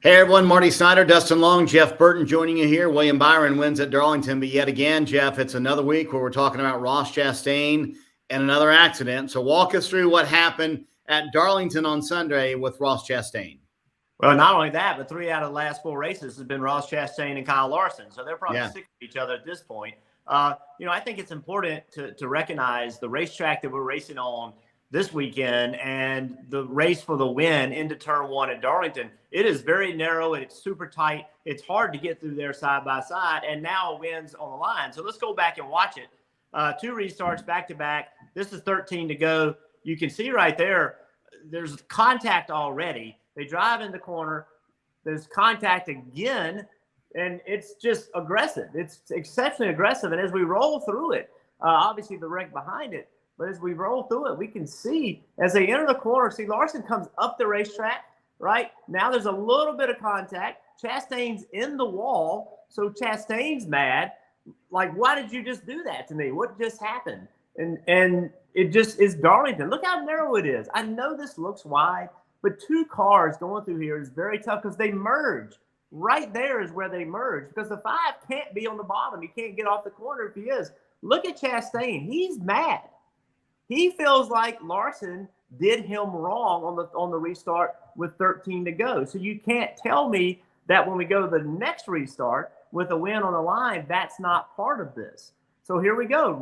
Hey everyone, Marty Snyder, Dustin Long, Jeff Burton joining you here. William Byron wins at Darlington, but yet again, Jeff, it's another week where we're talking about Ross Chastain and another accident. So walk us through what happened at Darlington on Sunday with Ross Chastain. Well, not only that, but 3 out of the last 4 races has been Ross Chastain and Kyle Larson. So they're probably sick of each other at this point. I think it's important to recognize the racetrack that we're racing on this weekend and the race for the win into turn 1 at Darlington. It is very narrow and it's super tight. It's hard to get through there side by side, and now a win's on the line. So let's go back and watch it. 2 restarts back to back. This is 13 to go. You can see right there, there's contact already. They drive in the corner. There's contact again, and it's just aggressive. It's exceptionally aggressive. And as we roll through it, obviously the wreck behind it, but as we roll through it, we can see as they enter the corner, see Larson comes up the racetrack, right? Now there's a little bit of contact. Chastain's in the wall, so Chastain's mad. Like, why did you just do that to me? What just happened? And it just is Darlington. Look how narrow it is. I know this looks wide, but 2 cars going through here is very tough because they merge. Right there is where they merge because the 5 can't be on the bottom. He can't get off the corner if he is. Look at Chastain. He's mad. He feels like Larson did him wrong on the restart with 13 to go. So you can't tell me that when we go to the next restart with a win on the line, that's not part of this. So here we go.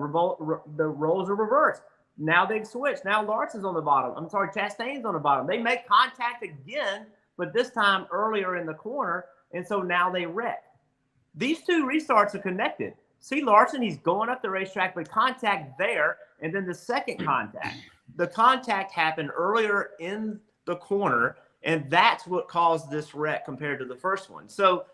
The roles are reversed. Now they've switched. Now Larson's on the bottom. I'm sorry, Chastain's on the bottom. They make contact again, but this time earlier in the corner, and so now they wreck. These 2 restarts are connected. See Larson, he's going up the racetrack, but contact there, and then the second contact. The contact happened earlier in the corner, and that's what caused this wreck compared to the first one. So,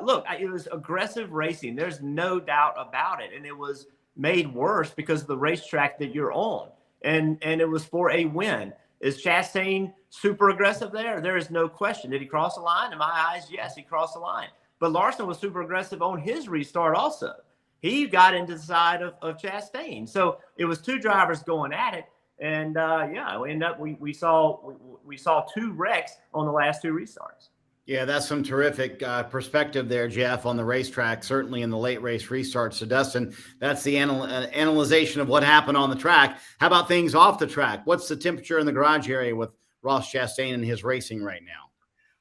look, it was aggressive racing. There's no doubt about it, and it was made worse because of the racetrack that you're on, and it was for a win. Is Chastain super aggressive there? There is no question. Did he cross the line? In my eyes, yes, he crossed the line. But Larson was super aggressive on his restart also. He got into the side of Chastain. So it was 2 drivers going at it, and we saw 2 wrecks on the last 2 restarts. Yeah, that's some terrific perspective there, Jeff, on the racetrack, certainly in the late race restarts. So, Dustin, that's the analyzation of what happened on the track. How about things off the track? What's the temperature in the garage area with Ross Chastain and his racing right now?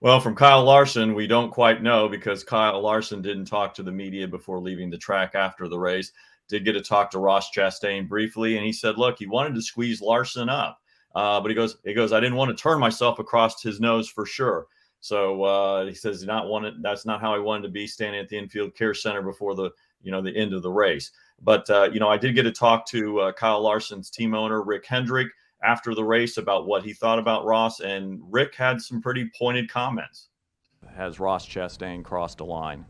Well, from Kyle Larson, we don't quite know because Kyle Larson didn't talk to the media before leaving the track after the race. Did get to talk to Ross Chastain briefly, and he said, look, he wanted to squeeze Larson up. But he goes, I didn't want to turn myself across his nose for sure. So he says that's not how I wanted to be standing at the infield care center before the end of the race. But, I did get to talk to Kyle Larson's team owner, Rick Hendrick, after the race about what he thought about Ross. And Rick had some pretty pointed comments. Has Ross Chastain crossed a line?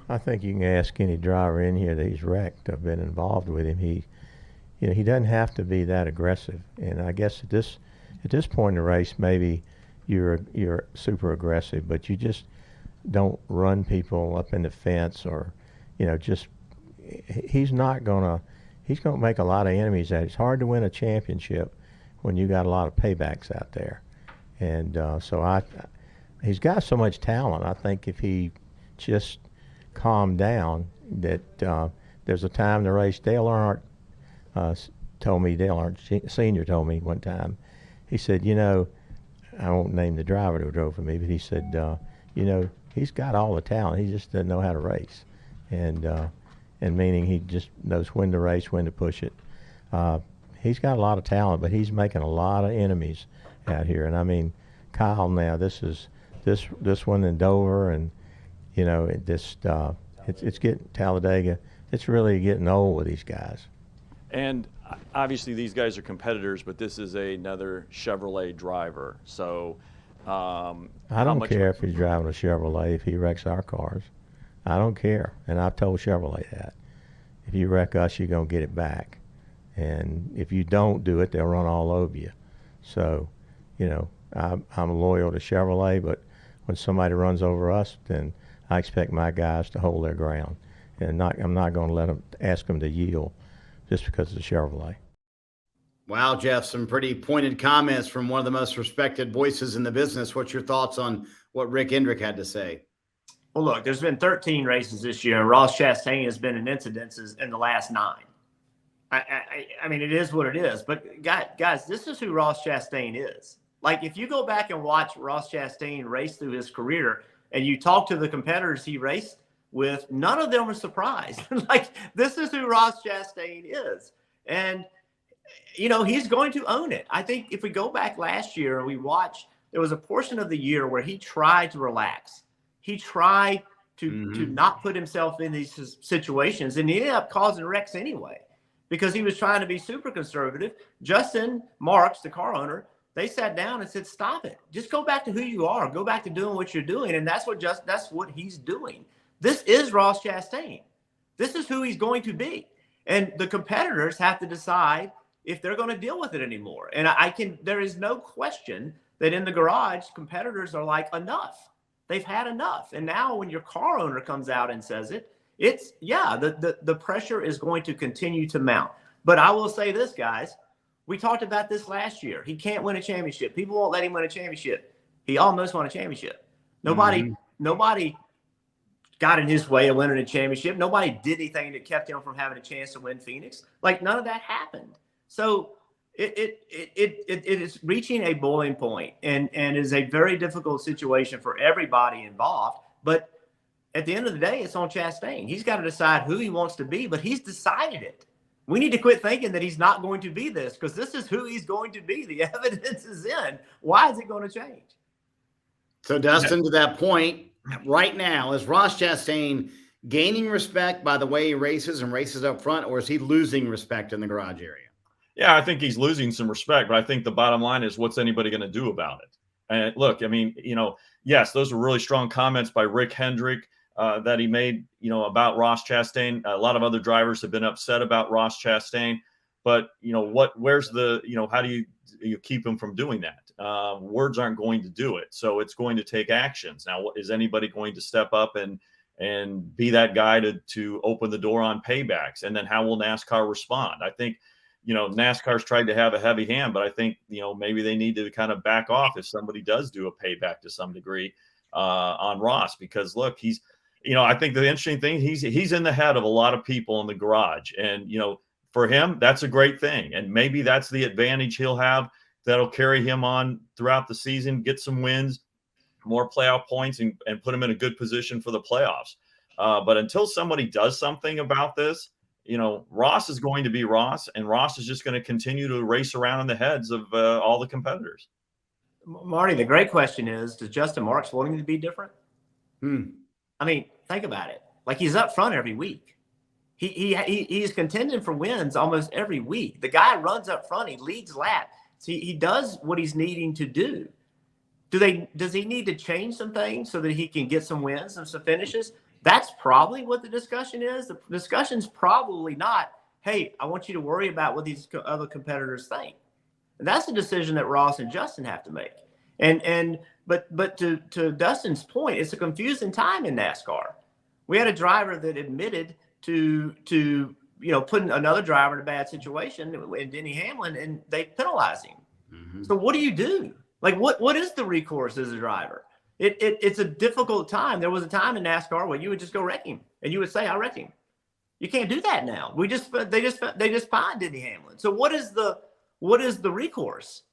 I think you can ask any driver in here that he's wrecked or been involved with him. He doesn't have to be that aggressive. And I guess at this point in the race, maybe you're super aggressive, but you just don't run people up in the fence or, he's gonna make a lot of enemies. It's hard to win a championship when you got a lot of paybacks out there. And he's got so much talent. I think if he just calmed down, that there's a time in the race, Dale Earnhardt Sr. told me one time, he said, I won't name the driver who drove for me, but he said, he's got all the talent. He just doesn't know how to race. And meaning he just knows when to race, when to push it. He's got a lot of talent, but he's making a lot of enemies out here. And I mean, Kyle now, this one in Dover, and, it's getting Talladega. It's really getting old with these guys. And obviously these guys are competitors, but this is another Chevrolet driver. So I don't care if he's driving a Chevrolet, if he wrecks our cars. I don't care. And I've told Chevrolet that. If you wreck us, you're going to get it back. And if you don't do it, they'll run all over you. So, I'm loyal to Chevrolet, but when somebody runs over us, then I expect my guys to hold their ground. And I'm not going to ask them to yield just because it's a Chevrolet. Wow, Jeff, some pretty pointed comments from one of the most respected voices in the business. What's your thoughts on what Rick Hendrick had to say? Well, look, there's been 13 races this year, and Ross Chastain has been in incidences in the last 9. I mean, it is what it is. But guys, this is who Ross Chastain is. Like, if you go back and watch Ross Chastain race through his career, and you talk to the competitors he raced with, none of them are surprised. Like, this is who Ross Chastain is, and he's going to own it. I think if we go back last year and we watch, there was a portion of the year where he tried to relax. He tried to not put himself in these situations, and he ended up causing wrecks anyway because he was trying to be super conservative. Justin Marks, the car owner, they sat down and said, "Stop it. Just go back to who you are. Go back to doing what you're doing." And that's what he's doing. This is Ross Chastain. This is who he's going to be. And the competitors have to decide if they're going to deal with it anymore. And there is no question that in the garage, competitors are like, enough. They've had enough. And now when your car owner comes out and says it, the pressure is going to continue to mount. But I will say this, guys, we talked about this last year. He can't win a championship. People won't let him win a championship. He almost won a championship. Nobody got in his way of winning a championship. Nobody did anything that kept him from having a chance to win Phoenix. Like, none of that happened. So it is reaching a boiling point and is a very difficult situation for everybody involved. But at the end of the day, it's on Chastain. He's got to decide who he wants to be, but he's decided it. We need to quit thinking that he's not going to be this, because this is who he's going to be. The evidence is in. Why is it going to change? So, Dustin, to that point, right now, is Ross Chastain gaining respect by the way he races and races up front, or is he losing respect in the garage area? Yeah, I think he's losing some respect, but I think the bottom line is, what's anybody going to do about it? And look, I mean, yes, those were really strong comments by Rick Hendrick that he made, about Ross Chastain. A lot of other drivers have been upset about Ross Chastain, but where's the, how do you keep him from doing that? Words aren't going to do it. So it's going to take actions. Now, is anybody going to step up and be that guy to open the door on paybacks? And then how will NASCAR respond? I think, NASCAR's tried to have a heavy hand, but I think, maybe they need to kind of back off if somebody does do a payback to some degree on Ross, because look, he's, I think the interesting thing, he's in the head of a lot of people in the garage, and, for him, that's a great thing. And maybe that's the advantage he'll have that'll carry him on throughout the season, get some wins, more playoff points, and put him in a good position for the playoffs. But until somebody does something about this, Ross is going to be Ross, and Ross is just going to continue to race around in the heads of all the competitors. Marty, the great question is, does Justin Marks want him to be different? I mean, think about it. Like, he's up front every week. He's contending for wins almost every week. The guy runs up front. He leads lap. He does what he's needing to do. Does he need to change some things so that he can get some wins and some finishes? That's probably what the discussion is. The discussion's probably not, hey, I want you to worry about what these other competitors think. And that's a decision that Ross and Justin have to make. But to Dustin's point, it's a confusing time in NASCAR. We had a driver that admitted to putting another driver in a bad situation, in Denny Hamlin, and they penalized him. Mm-hmm. So what do you do? Like, what is the recourse as a driver? It's a difficult time. There was a time in NASCAR where you would just go wreck him, and you would say, "I wrecked him." You can't do that now. They just fined Denny Hamlin. So what is the recourse?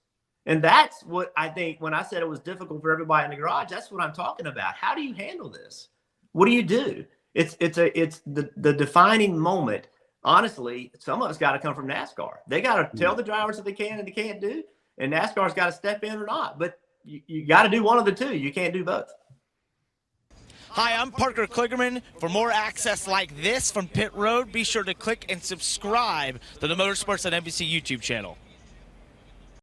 And that's what I think when I said it was difficult for everybody in the garage. That's what I'm talking about. How do you handle this? What do you do? It's the defining moment. Honestly, some of it's got to come from NASCAR. They got to tell the drivers what they can and they can't do, and NASCAR's got to step in or not. But you got to do one of the two. You can't do both. Hi, I'm Parker Kligerman. For more access like this from Pit Road, be sure to click and subscribe to the Motorsports on NBC YouTube channel.